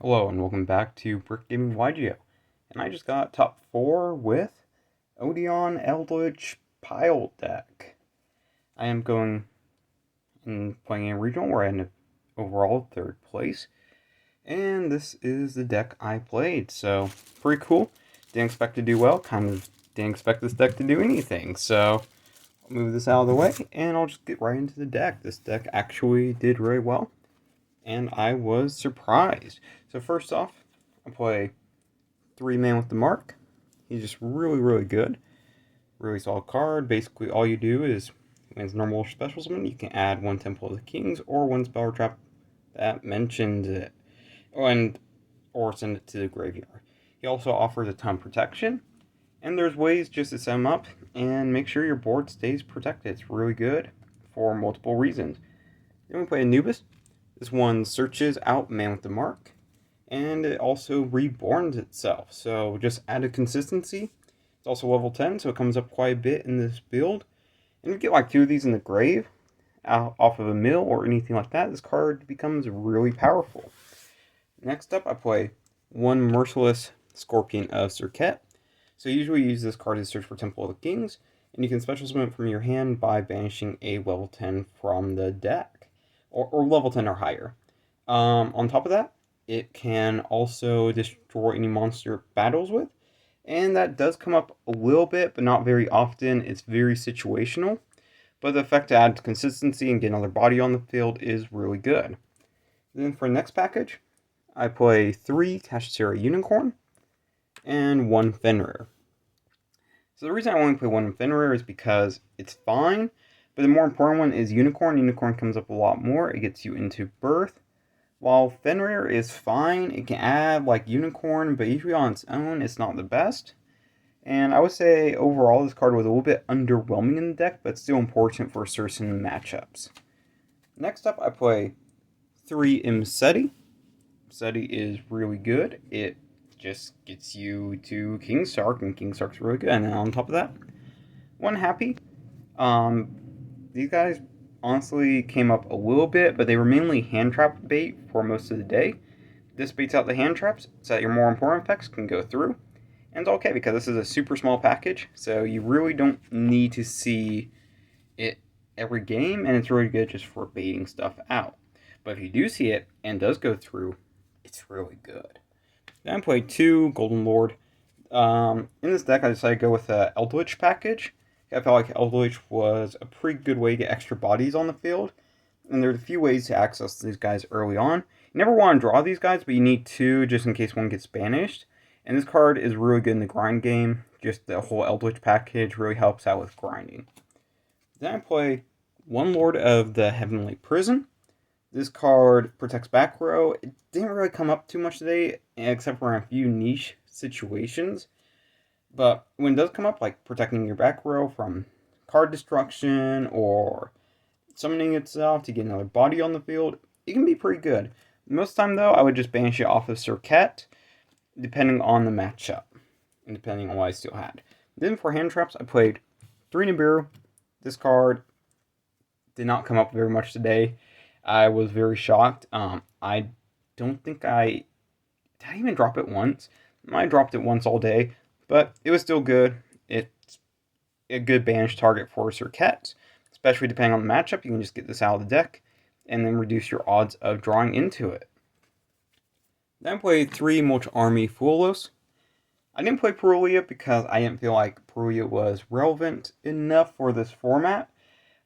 Hello and welcome back to Brick Gaming Yugioh. And I just got top 4 with Odion Eldlich Pile Deck. I am going and playing a regional where I ended overall 3rd place. And this is the deck I played, so pretty cool. Didn't expect to do well, kind of didn't expect this deck to do anything, so I'll move this out of the way and I'll just get right into the deck. This deck actually did very well, and I was surprised. So first off, I play 3-man with the Mark. He's just really good. Really solid card. Basically all you do is, when it's normal special summon, you can add 1 Temple of the Kings or 1 spell or trap that mentions it, or send it to the graveyard. He also offers a ton of protection, and there's ways just to set him up and make sure your board stays protected. It's really good for multiple reasons. Then we play Anubis. This one searches out Man with the Mark, and it also reborns itself, so just added consistency. It's also level 10, so it comes up quite a bit in this build. And if you get like 2 of these in the grave, off of a mill or anything like that, this card becomes really powerful. Next up, I play 1 Merciless Scorpion of Serket. So you usually use this card to search for Temple of the Kings, and you can special summon it from your hand by banishing a level 10 from the deck, or level 10 or higher. On top of that, it can also destroy any monster it battles with, and that does come up a little bit, but not very often. It's very situational, but the effect to add consistency and get another body on the field is really good. Then for the next package, I play 3 Kashtira Unicorn and 1 Fenrir. So the reason I only play 1 Fenrir is because it's fine, but the more important one is Unicorn. Unicorn comes up a lot more. It gets you into Birth. While Fenrir is fine, it can add like Unicorn, but usually on its own, it's not the best. And I would say overall, this card was a little bit underwhelming in the deck, but still important for certain matchups. Next up, I play 3 Imseti. Imseti is really good. It just gets you to King Sark, and King Sark's really good. And then on top of that, 1 Happy. These guys honestly came up a little bit, but they were mainly hand trap bait for most of the day. This baits out the hand traps so that your more important effects can go through. And it's okay because this is a super small package, so you really don't need to see it every game, and it's really good just for baiting stuff out. But if you do see it and does go through, it's really good. Then I played 2 Golden Lord. In this deck, I decided to go with the Eldlich package. I felt like Eldlich was a pretty good way to get extra bodies on the field, and there's a few ways to access these guys early on. You never want to draw these guys, but you need 2 just in case one gets banished. And this card is really good in the grind game. Just the whole Eldlich package really helps out with grinding. Then I play 1 Lord of the Heavenly Prison. This card protects back row. It didn't really come up too much today, except for a few niche situations. But when it does come up, like protecting your back row from card destruction or summoning itself to get another body on the field, it can be pretty good. Most of the time, though, I would just banish it off of Serket, depending on the matchup, and depending on what I still had. Then for hand traps, I played 3 Nibiru. This card did not come up very much today. I was very shocked. I don't think did I even drop it once? I dropped it once all day, but it was still good. It's a good banish target for Serket, especially depending on the matchup. You can just get this out of the deck and then reduce your odds of drawing into it. Then I played 3 Multi-Army Fuelos. I didn't play Perulia because I didn't feel like Perulia was relevant enough for this format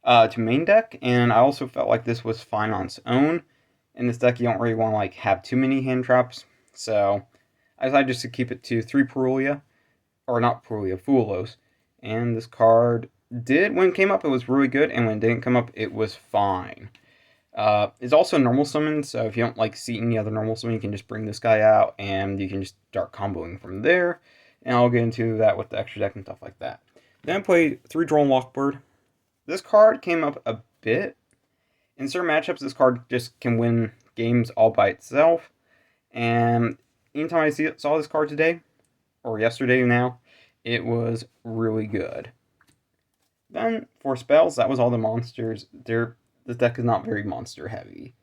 to main deck, and I also felt like this was fine on its own. In this deck, you don't really want to like have too many hand traps, so I decided just to keep it to 3 Perulia, or not Perulia, Fuelos. And this card did, when it came up, it was really good, and when it didn't come up, it was fine. It's also normal summon, so if you don't like see any other normal summon, you can just bring this guy out, and you can just start comboing from there. And I'll get into that with the extra deck and stuff like that. Then I played 3 Drone Lockbird. This card came up a bit. In certain matchups, this card just can win games all by itself. And anytime I saw this card today, or yesterday now, it was really good. Then for spells, that was all the monsters. This deck is not very monster heavy.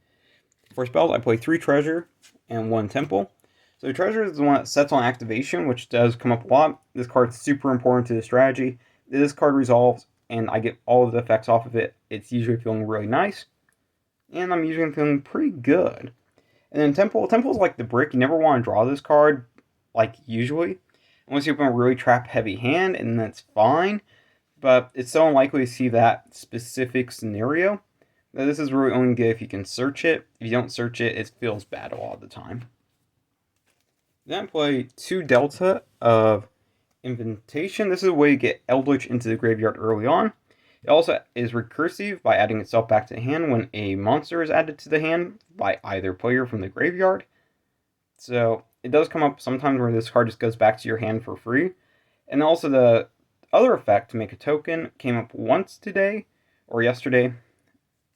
For spells, I play 3 Treasure, and 1 Temple. So Treasure is the one that sets on activation, which does come up a lot. This card's super important to the strategy. This card resolves, and I get all of the effects off of it. It's usually feeling really nice, and I'm usually feeling pretty good. And then Temple is like the brick. You never want to draw this card, like usually, unless you open a really trap-heavy hand, and that's fine. But it's so unlikely to see that specific scenario that this is really only good if you can search it. If you don't search it, it feels bad a lot of the time. Then I play 2 Delta of Invitation. This is a way to get Eldlich into the graveyard early on. It also is recursive by adding itself back to the hand when a monster is added to the hand by either player from the graveyard. So it does come up sometimes where this card just goes back to your hand for free. And also the other effect to make a token came up once today or yesterday.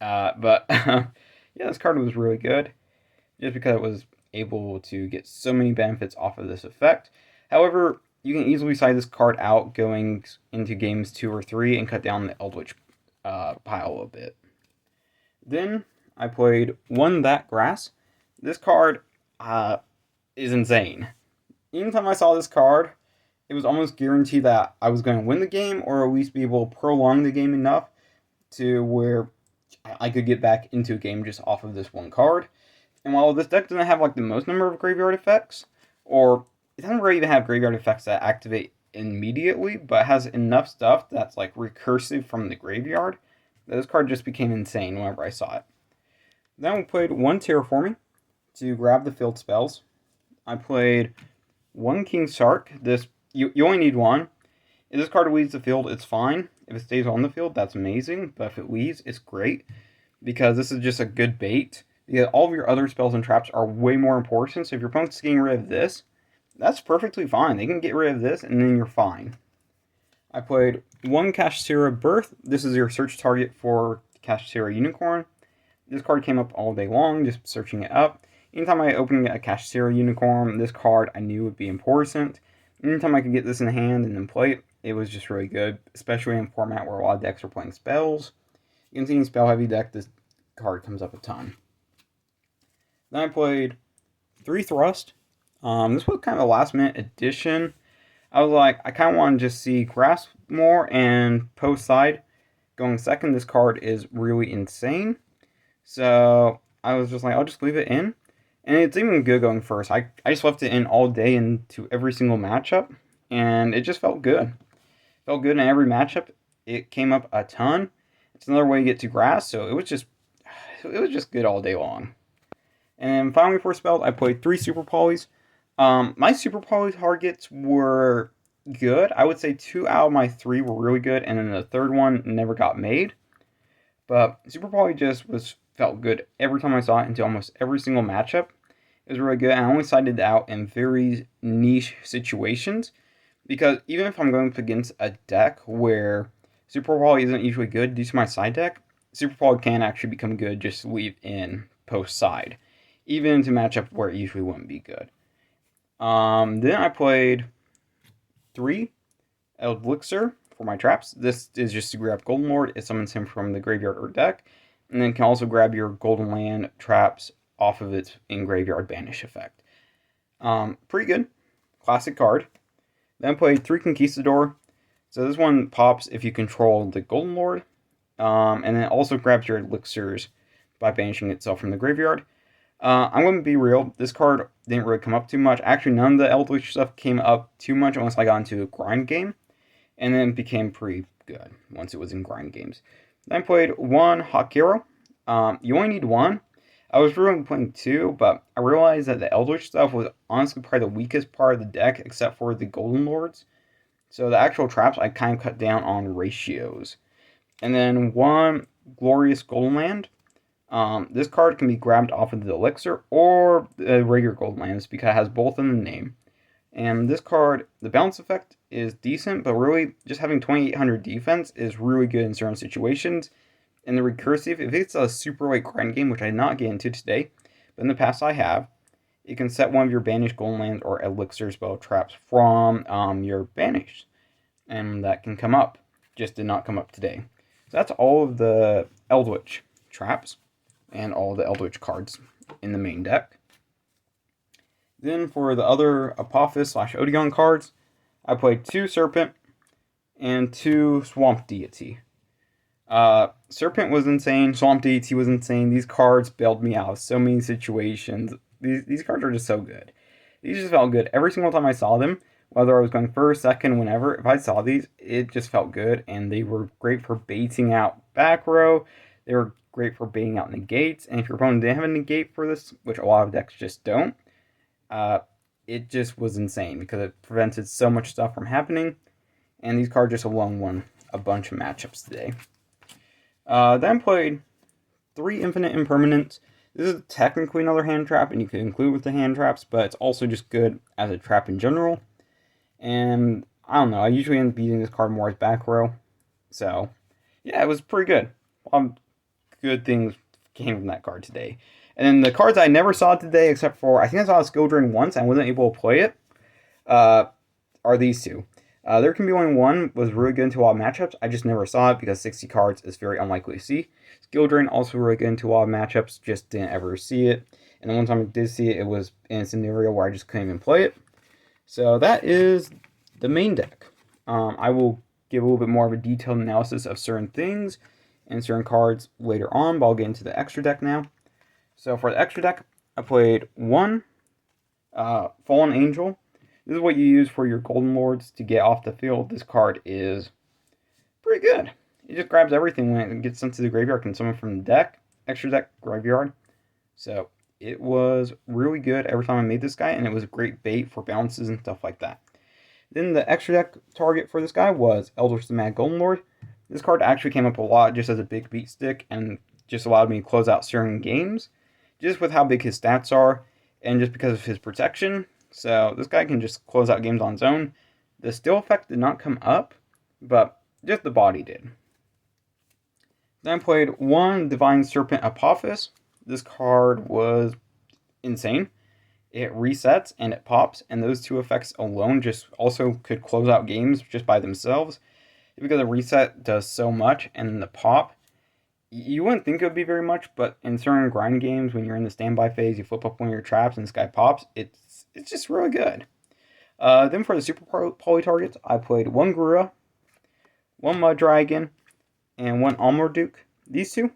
But yeah, this card was really good just because it was able to get so many benefits off of this effect. However, you can easily side this card out going into games 2 or 3 and cut down the Eldlich pile a bit. Then I played 1 That Grass. This card is insane. Anytime I saw this card, it was almost guaranteed that I was going to win the game or at least be able to prolong the game enough to where I could get back into a game just off of this one card. And while this deck doesn't have like the most number of graveyard effects, or it doesn't really even have graveyard effects that activate immediately, but has enough stuff that's like recursive from the graveyard, that this card just became insane whenever I saw it. Then we played 1 Terraforming to grab the field spells. I played 1 King Shark. This you only need 1. If this card leaves the field, it's fine. If it stays on the field, that's amazing. But if it leaves, it's great, because this is just a good bait. Because all of your other spells and traps are way more important. So if your opponent's getting rid of this, that's perfectly fine. They can get rid of this, and then you're fine. I played 1 Kashtira Birth. This is your search target for Kashtira Unicorn. This card came up all day long, just searching it up. Anytime I opened a Kashtira Unicorn, this card I knew would be important. Anytime I could get this in hand and then play it, it was just really good, especially in a format where a lot of decks are playing spells. You can see in spell-heavy deck, this card comes up a ton. Then I played 3 Thrust. This was kind of a last-minute addition. I was like, I kind of want to just see Grass more and Post Side going second. This card is really insane. So I was just like, I'll just leave it in. And it's even good going first. I just left it in all day into every single matchup, and it just felt good. Felt good in every matchup. It came up a ton. It's another way to get to Grass, so it was just good all day long. And then finally for spells, I played 3 Super Polys. My Super Poly targets were good. I would say 2 out of my 3 were really good, and then the third one never got made. But Super Poly just felt good every time I saw it into almost every single matchup. It was really good, and I only sided it out in very niche situations, because even if I'm going up against a deck where Super Poly isn't usually good due to my side deck, Super Poly can actually become good just to leave in post side, even into matchup where it usually wouldn't be good. Then I played 3 Eldlich for my traps. This is just to grab Golden Lord. It summons him from the graveyard or deck, and then can also grab your Golden Land traps off of its in-graveyard banish effect. Pretty good. Classic card. Then I played 3 Conquistador. So this one pops if you control the Golden Lord, and then it also grabs your elixirs by banishing itself from the graveyard. I'm going to be real, this card didn't really come up too much. Actually, none of the Eldlich stuff came up too much unless I got into a grind game, and then it became pretty good once it was in grind games. Then I played 1 Hakiro. You only need 1. I was really playing 2, but I realized that the Eldlich stuff was honestly probably the weakest part of the deck, except for the Golden Lords. So the actual traps, I kind of cut down on ratios. And then 1 Glorious Golden Land. This card can be grabbed off of the Elixir or the regular Golden Lands because it has both in the name. And this card, the balance effect is decent, but really just having 2800 defense is really good in certain situations. And the recursive, if it's a super late grind game, which I did not get into today, but in the past I have, you can set one of your banished Golden Lands or Elixir spell traps from your banished. And that can come up. Just did not come up today. So that's all of the Eldlich traps and all the Eldlich cards in the main deck. Then for the other Apophis / Odion cards, I played 2 Serpent and 2 Swamp Deity. Serpent was insane, Swamp Deity was insane. These cards bailed me out of so many situations. These cards are just so good. These just felt good. Every single time I saw them, whether I was going first, second, whenever, if I saw these, it just felt good, and they were great for baiting out back row. They were great for baiting out negates, and if your opponent didn't have a negate for this, which a lot of decks just don't, it just was insane because it prevented so much stuff from happening, and these cards just alone won a bunch of matchups today. Then played 3 Infinite Impermanents. This is technically another hand trap, and you can include with the hand traps, but it's also just good as a trap in general. And I don't know, I usually end up using this card more as back row. So, yeah, it was pretty good. Good things came from that card today. And then the cards I never saw today, except for, I think I saw a Skill Drain once, and I wasn't able to play it, are these 2. There Can Be Only One was really good into a lot of matchups. I just never saw it because 60 cards is very unlikely to see. Skill Drain also really good into a lot of matchups, just didn't ever see it. And the one time I did see it, it was in a scenario where I just couldn't even play it. So that is the main deck. I will give a little bit more of a detailed analysis of certain things and certain cards later on, but I'll get into the extra deck now. So for the extra deck, I played 1 Fallen Angel. This is what you use for your Golden Lords to get off the field. This card is pretty good. It just grabs everything when it gets sent to the graveyard and summon from the deck, extra deck, graveyard. So it was really good every time I made this guy, and it was a great bait for bounces and stuff like that. Then the extra deck target for this guy was Eldlich the Mad Golden Lord. This card actually came up a lot just as a big beat stick and just allowed me to close out certain games, just with how big his stats are and just because of his protection. So this guy can just close out games on his own. The steal effect did not come up, but just the body did. Then I played 1 Divine Serpent Apophis. This card was insane. It resets and it pops, and those 2 effects alone just also could close out games just by themselves. Because the reset does so much, and the pop, you wouldn't think it would be very much, but in certain grind games, when you're in the standby phase, you flip up one of your traps and this guy pops, it's just really good. Then for the super poly targets, I played 1 Garura, 1 Mud Dragon, and 1 Almorduke. These 2,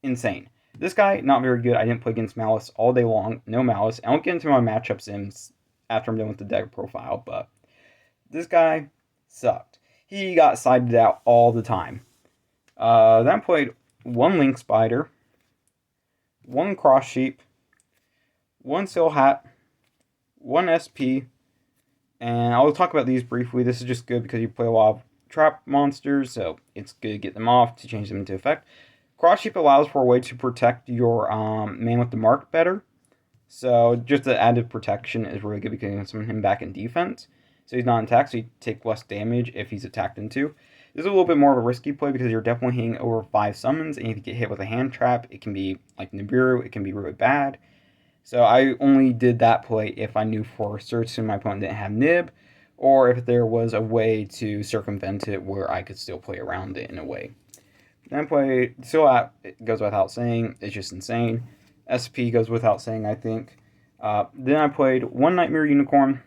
insane. This guy, not very good. I didn't play against Malice all day long. No Malice. I won't get into my matchup sims after I'm done with the deck profile, but this guy sucked. He got sided out all the time. Then I played 1 Link Spider, 1 Cross Sheep, 1 Seal Hat, 1 SP, and I'll talk about these briefly. This is just good because you play a lot of trap monsters, so it's good to get them off to change them into effect. Cross Sheep allows for a way to protect your man with the mark better. So just the added protection is really good because you can summon him back in defense. So he's not in attack, so you take less damage if he's attacked into. This is a little bit more of a risky play because you're definitely hitting over 5 summons, and if you get hit with a hand trap, it can be like Nibiru, it can be really bad. So I only did that play if I knew for certain my opponent didn't have Nib, or if there was a way to circumvent it where I could still play around it in a way. Then I play Seal, it goes without saying, it's just insane. SP goes without saying, I think. Then I played 1 Nightmare Unicorn.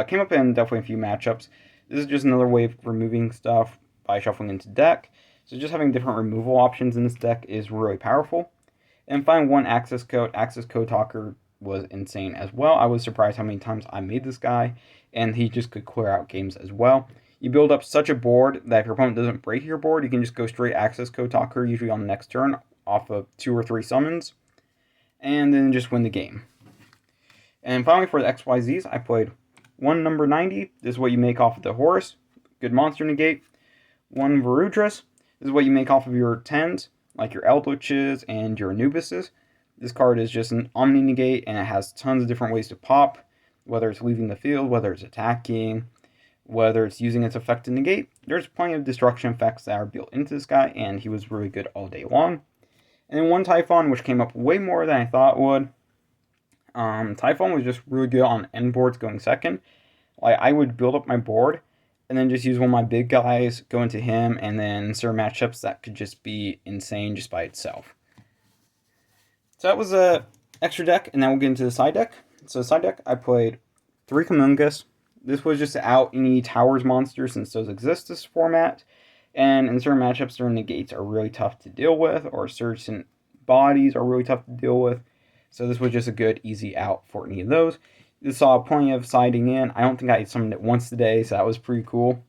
Came up in definitely a few matchups. This is just another way of removing stuff by shuffling into deck. So just having different removal options in this deck is really powerful. And finally, 1 Access Code. Access Code Talker was insane as well. I was surprised how many times I made this guy, and he just could clear out games as well. You build up such a board that if your opponent doesn't break your board, you can just go straight Access Code Talker, usually on the next turn, off of 2 or 3 summons, and then just win the game. And finally, for the XYZs, I played 1 number 90. This is what you make off of the Horus. Good monster negate. 1 Varudras. This is what you make off of your 10s, like your Eldliches and your Anubises. This card is just an Omni negate, and it has tons of different ways to pop, whether it's leaving the field, whether it's attacking, whether it's using its effect to negate. There's plenty of destruction effects that are built into this guy, and he was really good all day long. And then 1 Typhon, which came up way more than I thought it would. Typhon was just really good on end boards going second. Like, I would build up my board and then just use one of my big guys, go into him, and then certain matchups that could just be insane just by itself. So that was a extra deck, and now we'll get into the side deck. So side deck, I played 3 Kamungus. This was just out any Towers monsters since those exist this format. And in certain matchups, certain negates are really tough to deal with, or certain bodies are really tough to deal with. So this was just a good, easy out for any of those. You saw plenty of siding in. I don't think I summoned it once today, so that was pretty cool.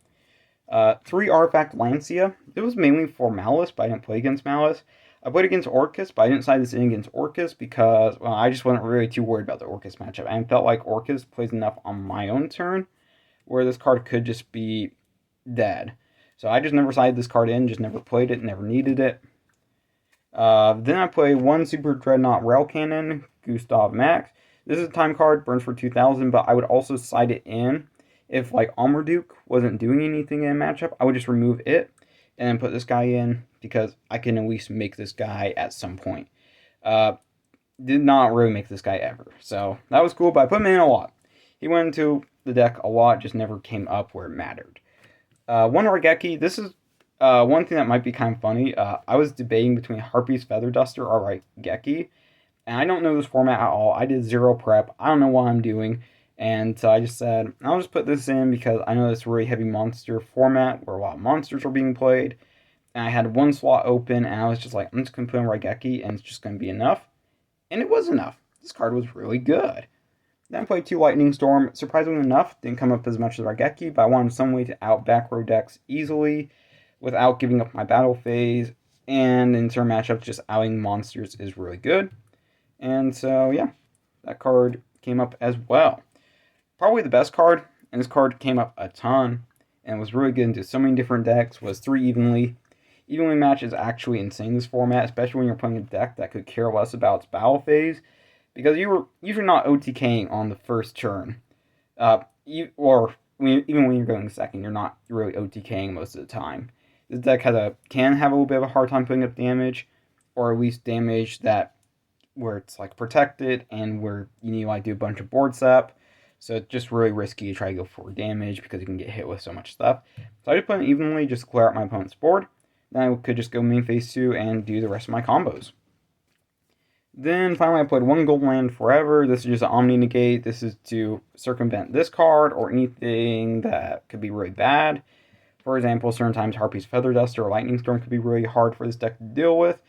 3 Artifact Lancia. It was mainly for Malice, but I didn't play against Malice. I played against Orcust, but I didn't side this in against Orcust because, well, I just wasn't really too worried about the Orcust matchup. I felt like Orcust plays enough on my own turn, where this card could just be dead. So I just never sided this card in, just never played it, never needed it. Then I play 1 Super Dreadnought Rail Cannon, Gustav Max. This is a time card, burns for 2,000, but I would also side it in. If, like, Armorduke wasn't doing anything in a matchup, I would just remove it and then put this guy in because I can at least make this guy at some point. Did not really make this guy ever. So that was cool, but I put him in a lot. He went into the deck a lot, just never came up where it mattered. 1 Raigeki. This is one thing that might be kind of funny. I was debating between Harpy's Feather Duster or Raigeki, and I don't know this format at all. I did 0 prep. I don't know what I'm doing. And so I just said, I'll just put this in because I know it's a really heavy monster format where a lot of monsters are being played. And I had 1 slot open, and I was just like, I'm just going to put in Raigeki, and it's just going to be enough. And it was enough. This card was really good. Then I played 2 Lightning Storm. Surprisingly enough, didn't come up as much as Raigeki, but I wanted some way to out back row decks easily without giving up my battle phase. And in certain matchups, just outing monsters is really good. And so, yeah, that card came up as well. Probably the best card, and this card came up a ton, and was really good into so many different decks, was 3 Evenly. Evenly match is actually insane in this format, especially when you're playing a deck that could care less about its battle phase, because you're usually not OTKing on the first turn. Even when you're going second, you're not really OTKing most of the time. This deck can have a little bit of a hard time putting up damage, or at least damage that where it's like protected and where you need to like do a bunch of board sap. So it's just really risky to try to go for damage because you can get hit with so much stuff. So I just put it evenly just to clear out my opponent's board. Then I could just go main phase 2 and do the rest of my combos. Then finally I played 1 Gold Land Forever. This is just an Omni Negate. This is to circumvent this card or anything that could be really bad. For example, certain times Harpy's Feather Duster or Lightning Storm could be really hard for this deck to deal with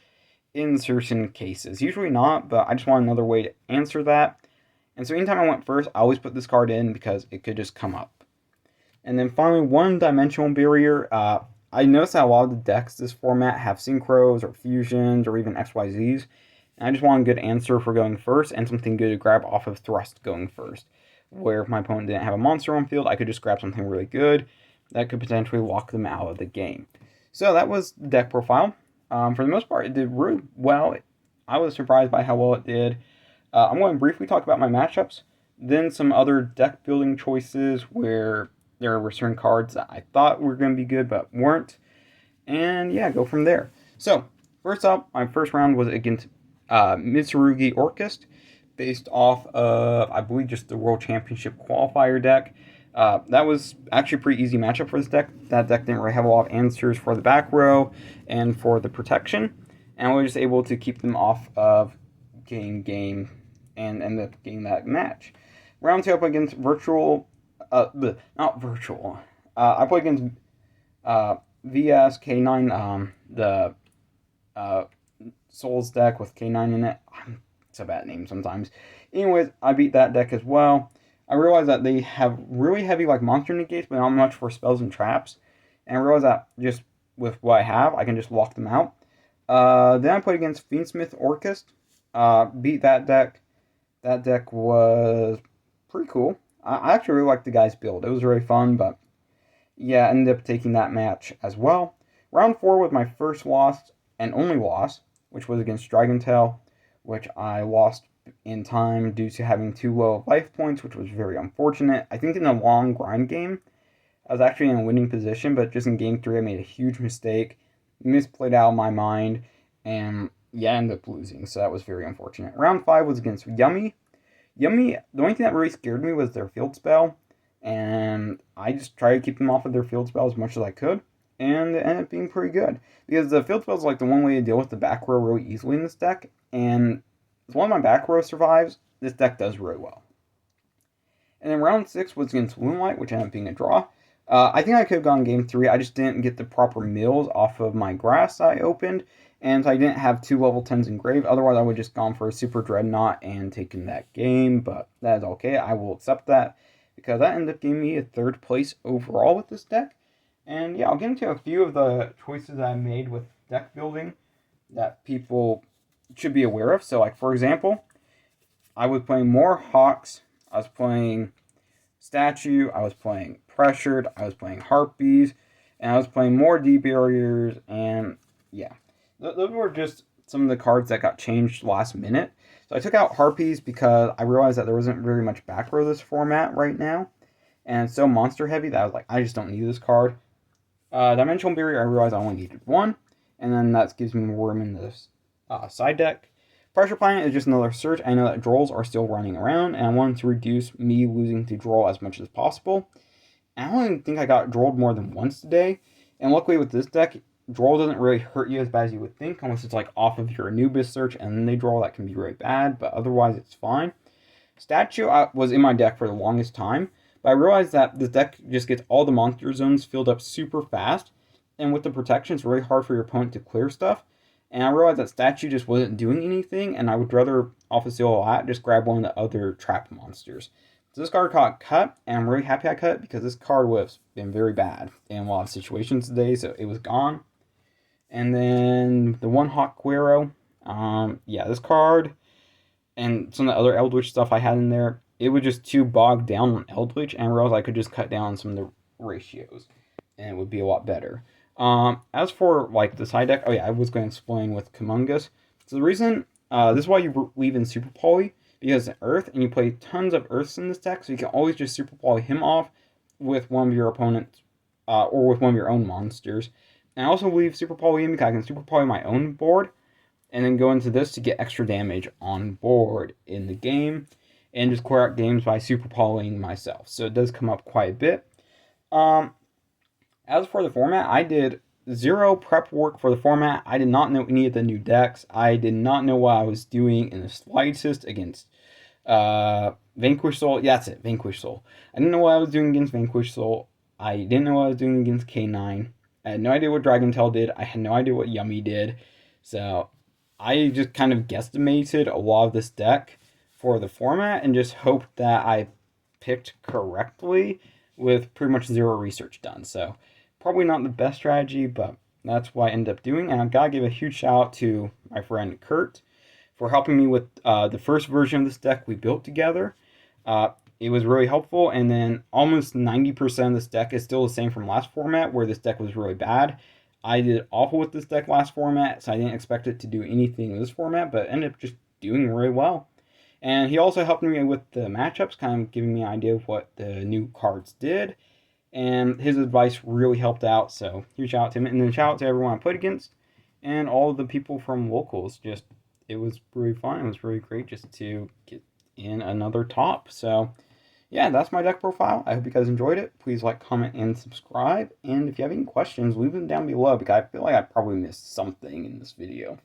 in certain cases. Usually not, but I just want another way to answer that. And so anytime I went first, I always put this card in because it could just come up. And then finally, 1 Dimensional Barrier. I noticed that a lot of the decks this format have Synchros or Fusions or even XYZs. And I just want a good answer for going first and something good to grab off of Thrust going first. Where if my opponent didn't have a monster on field, I could just grab something really good that could potentially lock them out of the game. So that was the deck profile. For the most part, it did really well. I was surprised by how well it did. I'm going to briefly talk about my matchups, then some other deck building choices where there were certain cards that I thought were going to be good but weren't, and yeah, go from there. So, first up, my first round was against Mitsurugi Orcust, based off of, I believe, just the World Championship qualifier deck. That was actually a pretty easy matchup for this deck. That deck didn't really have a lot of answers for the back row and for the protection, and I was just able to keep them off of game and end up getting that match. Round 2 up against not virtual. I played against VS K9, the Souls deck with K9 in it. It's a bad name sometimes. Anyways, I beat that deck as well. I realized that they have really heavy like monster negates, but not much for spells and traps. And I realized that just with what I have, I can just lock them out. Then I played against Fiendsmith Orcust. Beat that deck. That deck was pretty cool. I actually really liked the guy's build. It was really fun, but yeah, I ended up taking that match as well. Round 4 was my first loss and only loss, which was against Dragontail, which I lost in time due to having too low life points, which was very unfortunate. I think in a long grind game, I was actually in a winning position, but just in game 3, I made a huge mistake, misplayed out of my mind, and yeah, I ended up losing, so that was very unfortunate. Round 5 was against Yummy. Yummy, the only thing that really scared me was their field spell, and I just tried to keep them off of their field spell as much as I could, and it ended up being pretty good. Because the field spell is like the one way to deal with the back row really easily in this deck, and as long as my back row survives, this deck does really well. And then round 6 was against Lunalight, which ended up being a draw. I think I could have gone game 3. I just didn't get the proper mills off of my grass I opened. And I didn't have 2 level 10s engraved. Otherwise, I would have just gone for a Super Dreadnought and taken that game. But that is okay. I will accept that, because that ended up giving me a 3rd place overall with this deck. And yeah, I'll get into a few of the choices I made with deck building that people should be aware of. So, like, for example, I was playing more Hawks. I was playing Statue. I was playing Pressured. I was playing Harpies. And I was playing more D-Barriers. And yeah, those were just some of the cards that got changed last minute. So I took out Harpies because I realized that there wasn't very much back row this format right now. And it's so monster heavy that I was like, I just don't need this card. Dimensional Barrier, I realized I only needed 1. And then that gives me more room in this side deck. Pressure Planet is just another search. I know that Drolls are still running around, and I wanted to reduce me losing to Droll as much as possible. And I don't even think I got Drolled more than once today. And luckily with this deck, Droll doesn't really hurt you as bad as you would think, unless it's like off of your Anubis search and then they draw. That can be really bad, but otherwise it's fine. Statue was in my deck for the longest time, but I realized that this deck just gets all the monster zones filled up super fast, and with the protection, it's really hard for your opponent to clear stuff. And I realized that Statue just wasn't doing anything, and I would rather, off a Silhouette, just grab one of the other trap monsters. So this card got cut, and I'm really happy I cut it, because this card would have been very bad in a lot of situations today, so it was gone. And then the one Hawk Quero, yeah, this card and some of the other Eldlich stuff I had in there, it was just too bogged down on Eldlich, and I realized I could just cut down some of the ratios, and it would be a lot better. As for like the side deck, oh yeah, I was going to explain with Kumungus. So the reason, this is why you leave in Super Poly, because it's Earth, and you play tons of Earths in this deck, so you can always just Super Poly him off with one of your opponents, or with one of your own monsters. And I also leave Super Poly in because I can Super Poly my own board, and then go into this to get extra damage on board in the game, and just clear out games by Super Polying myself. So it does come up quite a bit. As for the format, I did 0 prep work for the format. I did not know any of the new decks. I did not know what I was doing in the slightest against Vanquish Soul. Yeah, that's it, Vanquish Soul. I didn't know what I was doing against Vanquish Soul. I didn't know what I was doing against K9. I had no idea what Dragon Tail did. I had no idea what Yummy did. So I just kind of guesstimated a lot of this deck for the format and just hoped that I picked correctly with pretty much 0 research done. So probably not the best strategy, but that's what I ended up doing. And I've got to give a huge shout out to my friend Kurt for helping me with the first version of this deck we built together. It was really helpful, and then almost 90% of this deck is still the same from last format, where this deck was really bad. I did awful with this deck last format, so I didn't expect it to do anything in this format, but it ended up just doing really well. And he also helped me with the matchups, kind of giving me an idea of what the new cards did. And his advice really helped out, so huge shout out to him. And then shout out to everyone I played against, and all of the people from locals. Just, it was really fun. It was really great just to get in another top. So yeah, that's my deck profile. I hope you guys enjoyed it. Please like, comment, and subscribe. And if you have any questions, leave them down below, because I feel like I probably missed something in this video.